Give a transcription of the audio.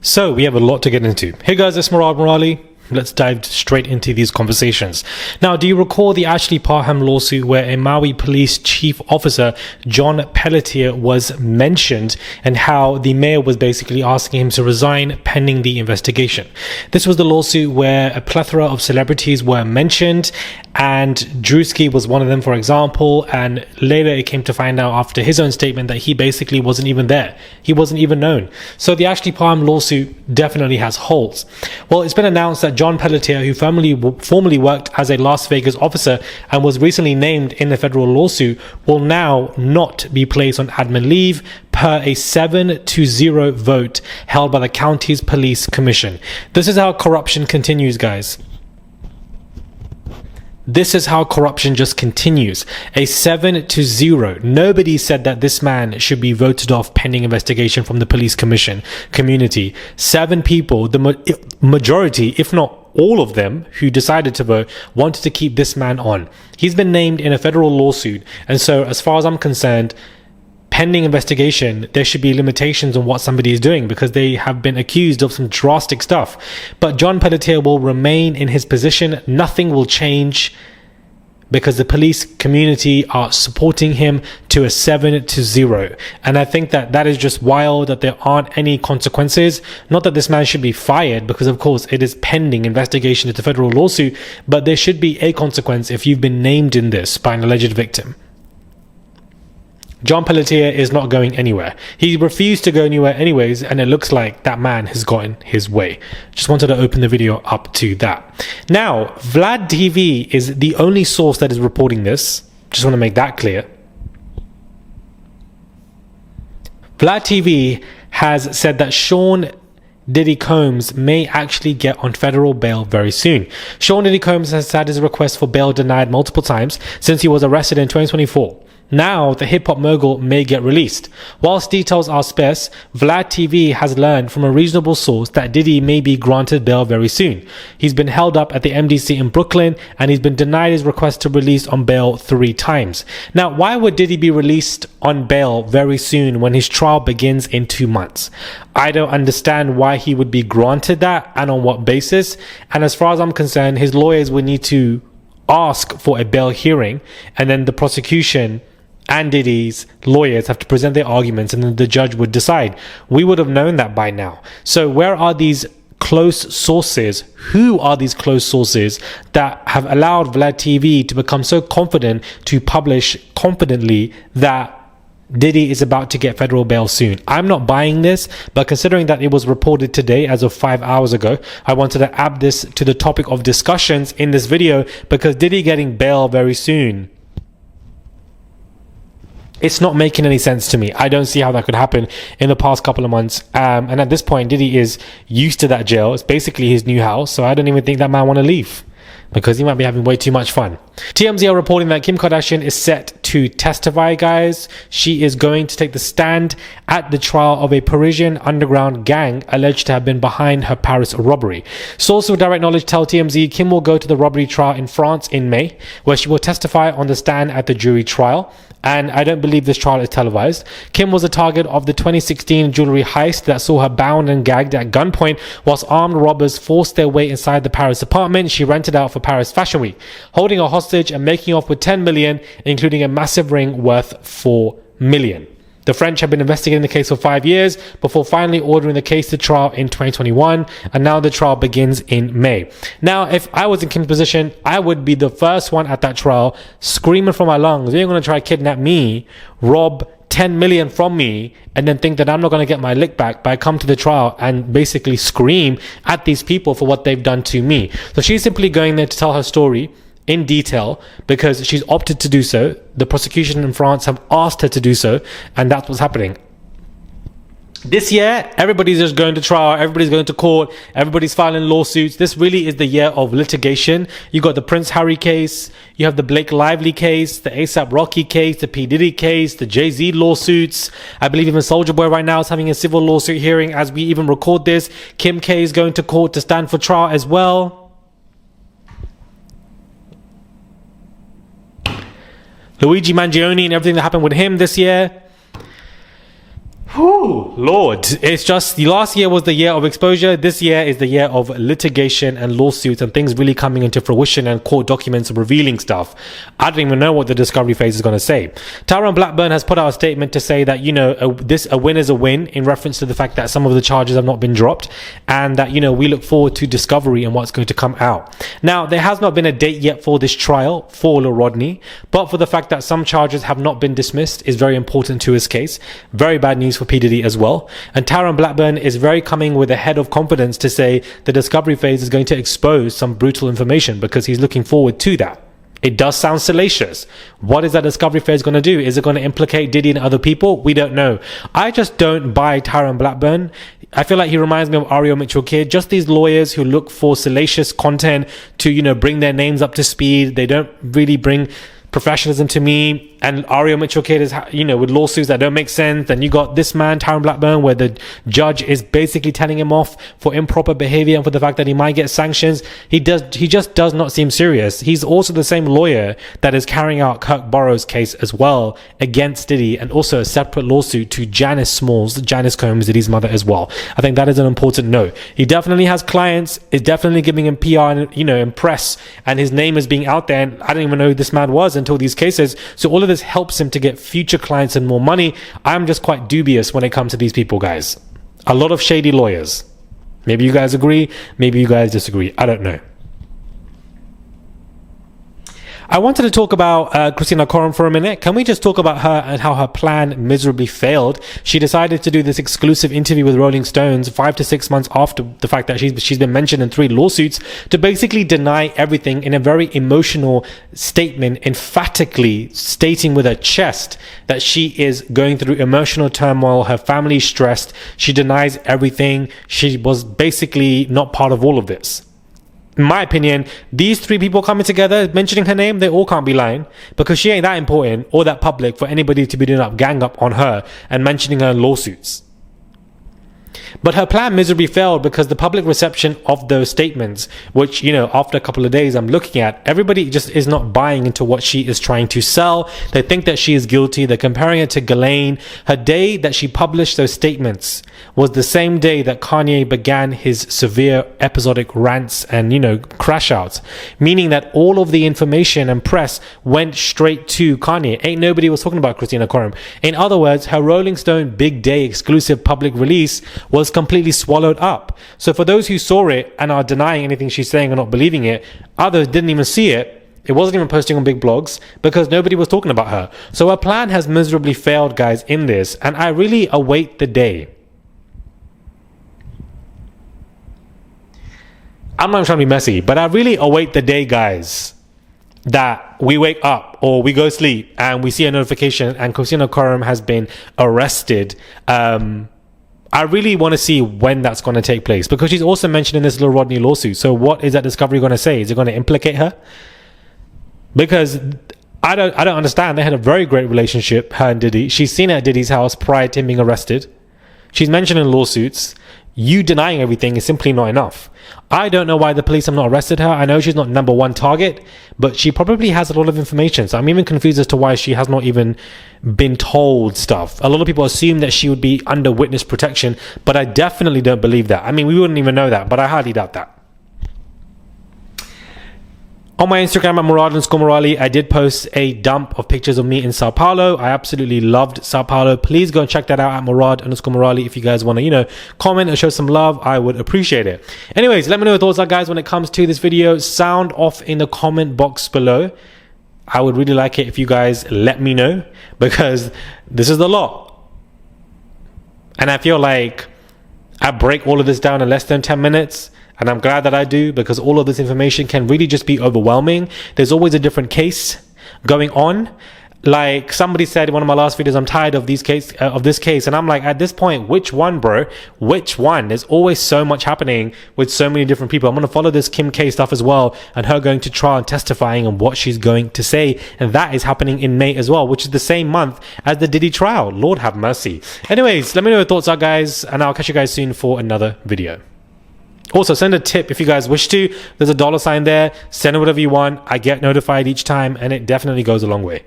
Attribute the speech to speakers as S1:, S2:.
S1: So we have a lot to get into. Hey guys, it's Murad Murali. Let's dive straight into these conversations. Now, do you recall the Ashley Parham lawsuit where a Maui police chief officer, John Pelletier, was mentioned and how the mayor was basically asking him to resign pending the investigation? This was the lawsuit where a plethora of celebrities were mentioned and Drewski was one of them, for example, and later it came to find out after his own statement that he basically wasn't even there. He wasn't even known. So the Ashley Parham lawsuit definitely has holes. Well, it's been announced that John Pelletier, who formerly worked as a Las Vegas officer and was recently named in the federal lawsuit, will now not be placed on admin leave per a 7-0 vote held by the county's police commission. This is how corruption continues, guys. This is how corruption just continues. A 7-0. Nobody said that this man should be voted off pending investigation from the police commission community. 7 people, the majority, if not all of them who decided to vote, wanted to keep this man on. He's been named in a federal lawsuit. And so as far as I'm concerned, pending investigation, there should be limitations on what somebody is doing because they have been accused of some drastic stuff. But John Pelletier will remain in his position. Nothing will change because the police community are supporting him to a 7-0. And I think that that is just wild that there aren't any consequences. Not that this man should be fired because of course it is pending investigation into federal lawsuit, but there should be a consequence if you've been named in this by an alleged victim. John Pelletier is not going anywhere. He refused to go anywhere anyways, and it looks like that man has gotten his way. Just wanted to open the video up to that. Now, Vlad TV is the only source that is reporting this. Just want to make that clear. Vlad TV has said that Sean Diddy Combs may actually get on federal bail very soon. Sean Diddy Combs has had his request for bail denied multiple times since he was arrested in 2024. Now, the hip-hop mogul may get released. Whilst details are sparse, Vlad TV has learned from a reasonable source that Diddy may be granted bail very soon. He's been held up at the MDC in Brooklyn, and he's been denied his request to release on bail 3 times. Now, why would Diddy be released on bail very soon when his trial begins in 2 months? I don't understand why he would be granted that and on what basis. And as far as I'm concerned, his lawyers would need to ask for a bail hearing, and then the prosecution and Diddy's lawyers have to present their arguments, and then the judge would decide. We would have known that by now. So where are these close sources? Who are these close sources that have allowed Vlad TV to become so confident to publish confidently that Diddy is about to get federal bail soon? I'm not buying this, but considering that it was reported today as of 5 hours ago, I wanted to add this to the topic of discussions in this video because Diddy getting bail very soon, it's not making any sense to me. I don't see how that could happen in the past couple of months. And at this point, Diddy is used to that jail. It's basically his new house. So I don't even think that man want to leave because he might be having way too much fun. TMZ are reporting that Kim Kardashian is set to testify, guys. She is going to take the stand at the trial of a Parisian underground gang alleged to have been behind her Paris robbery. Sources with direct knowledge tell TMZ Kim will go to the robbery trial in France in May, where she will testify on the stand at the jury trial. And I don't believe this trial is televised. Kim was the target of the 2016 jewelry heist that saw her bound and gagged at gunpoint whilst armed robbers forced their way inside the Paris apartment she rented out for Paris Fashion Week, holding her hostage and making off with 10 million, including a massive ring worth 4 million. The French have been investigating the case for 5 years before finally ordering the case to trial in 2021, and now the trial begins in May. Now, if I was in Kim's position, I would be the first one at that trial screaming from my lungs, you're going to try to kidnap me, rob 10 million from me, and then think that I'm not going to get my lick back, but I come to the trial and basically scream at these people for what they've done to me. So she's simply going there to tell her story in detail because she's opted to do so. The prosecution in France have asked her to do so, and that's what's happening. This year, everybody's just going to trial, everybody's going to court, everybody's filing lawsuits. This really is the year of litigation. You got the Prince Harry case, you have the Blake Lively case, the ASAP Rocky case, the P. Diddy case, the Jay-Z lawsuits. I believe even Soulja Boy right now is having a civil lawsuit hearing as we even record this. Kim K is going to court to stand for trial as well. Luigi Mangione and everything that happened with him this year. Whew, Lord, it's just the last year was the year of exposure. This year is the year of litigation and lawsuits and things really coming into fruition and court documents revealing stuff. I don't even know what the discovery phase is going to say. Tyrone Blackburn has put out a statement to say that, a win is a win in reference to the fact that some of the charges have not been dropped and that, we look forward to discovery and what's going to come out. Now, there has not been a date yet for this trial for Lil Rodney, but for the fact that some charges have not been dismissed is very important to his case. Very bad news for P. Diddy as well. And Tyrone Blackburn is very coming with a head of confidence to say the discovery phase is going to expose some brutal information because he's looking forward to that. It does sound salacious. What is that discovery phase going to do? Is it going to implicate Diddy and other people? We don't know. I just don't buy Tyrone Blackburn. I feel like he reminds me of Ario Mitchell Kidd. Just these lawyers who look for salacious content to, bring their names up to speed. They don't really bring professionalism to me. And Ario Mitchell Kidd is, with lawsuits that don't make sense. Then you got this man, Tyrone Blackburn, where the judge is basically telling him off for improper behavior and for the fact that he might get sanctions. He just does not seem serious. He's also the same lawyer that is carrying out Kirk Burroughs' case as well against Diddy, and also a separate lawsuit to Janice Combs, Diddy's mother as well. I think that is an important note. He definitely has clients, is definitely giving him PR and, and press, and his name is being out there. And I didn't even know who this man was until these cases. So all of this helps him to get future clients and more money. I'm just quite dubious when it comes to these people, guys. A lot of shady lawyers. Maybe you guys agree, maybe you guys disagree. I don't know. I wanted to talk about Christina Corum for a minute. Can we just talk about her and how her plan miserably failed? She decided to do this exclusive interview with Rolling Stones 5 to 6 months after the fact that she's been mentioned in 3 lawsuits to basically deny everything in a very emotional statement, emphatically stating with her chest that she is going through emotional turmoil, her family's stressed, she denies everything, she was basically not part of all of this. In my opinion, these 3 people coming together, mentioning her name, they all can't be lying because she ain't that important or that public for anybody to be doing gang up on her and mentioning her in lawsuits. But her plan miserably failed because the public reception of those statements, which, after a couple of days I'm looking at, everybody just is not buying into what she is trying to sell. They think that she is guilty. They're comparing it to Ghislaine. Her day that she published those statements was the same day that Kanye began his severe episodic rants and, crash outs, meaning that all of the information and press went straight to Kanye. Ain't nobody was talking about Christina Corum. In other words, her Rolling Stone big day exclusive public release was completely swallowed up. So for those who saw it and are denying anything she's saying or not believing it, others didn't even see it. It wasn't even posting on big blogs because nobody was talking about her. So her plan has miserably failed, guys, in this. And I really await the day. I'm not trying to be messy, but I really await the day, guys, that we wake up or we go sleep and we see a notification and Christina Corum has been arrested. I really want to see when that's going to take place because she's also mentioned in this Lil Rodney lawsuit. So what is that discovery going to say? Is it going to implicate her? Because I don't understand. They had a very great relationship, her and Diddy. She's seen her at Diddy's house prior to him being arrested. She's mentioned in lawsuits. You denying everything is simply not enough. I don't know why the police have not arrested her. I know she's not number 1 target, but she probably has a lot of information. So I'm even confused as to why she has not even been told stuff. A lot of people assume that she would be under witness protection, but I definitely don't believe that. I mean, we wouldn't even know that, but I highly doubt that. On my Instagram at Murad_Morali, I did post a dump of pictures of me in Sao Paulo. I absolutely loved Sao Paulo. Please go and check that out at Murad_Morali if you guys want to, comment or show some love. I would appreciate it. Anyways, let me know your thoughts, guys, when it comes to this video. Sound off in the comment box below. I would really like it if you guys let me know because this is a lot. And I feel like I break all of this down in less than 10 minutes. And I'm glad that I do because all of this information can really just be overwhelming. There's always a different case going on. Like somebody said in one of my last videos, I'm tired of this case. And I'm like, at this point, which one, bro? Which one? There's always so much happening with so many different people. I'm going to follow this Kim K stuff as well and her going to trial and testifying and what she's going to say. And that is happening in May as well, which is the same month as the Diddy trial. Lord have mercy. Anyways, let me know what your thoughts are, guys. And I'll catch you guys soon for another video. Also, send a tip if you guys wish to. There's a $sign there. Send it whatever you want. I get notified each time, and it definitely goes a long way.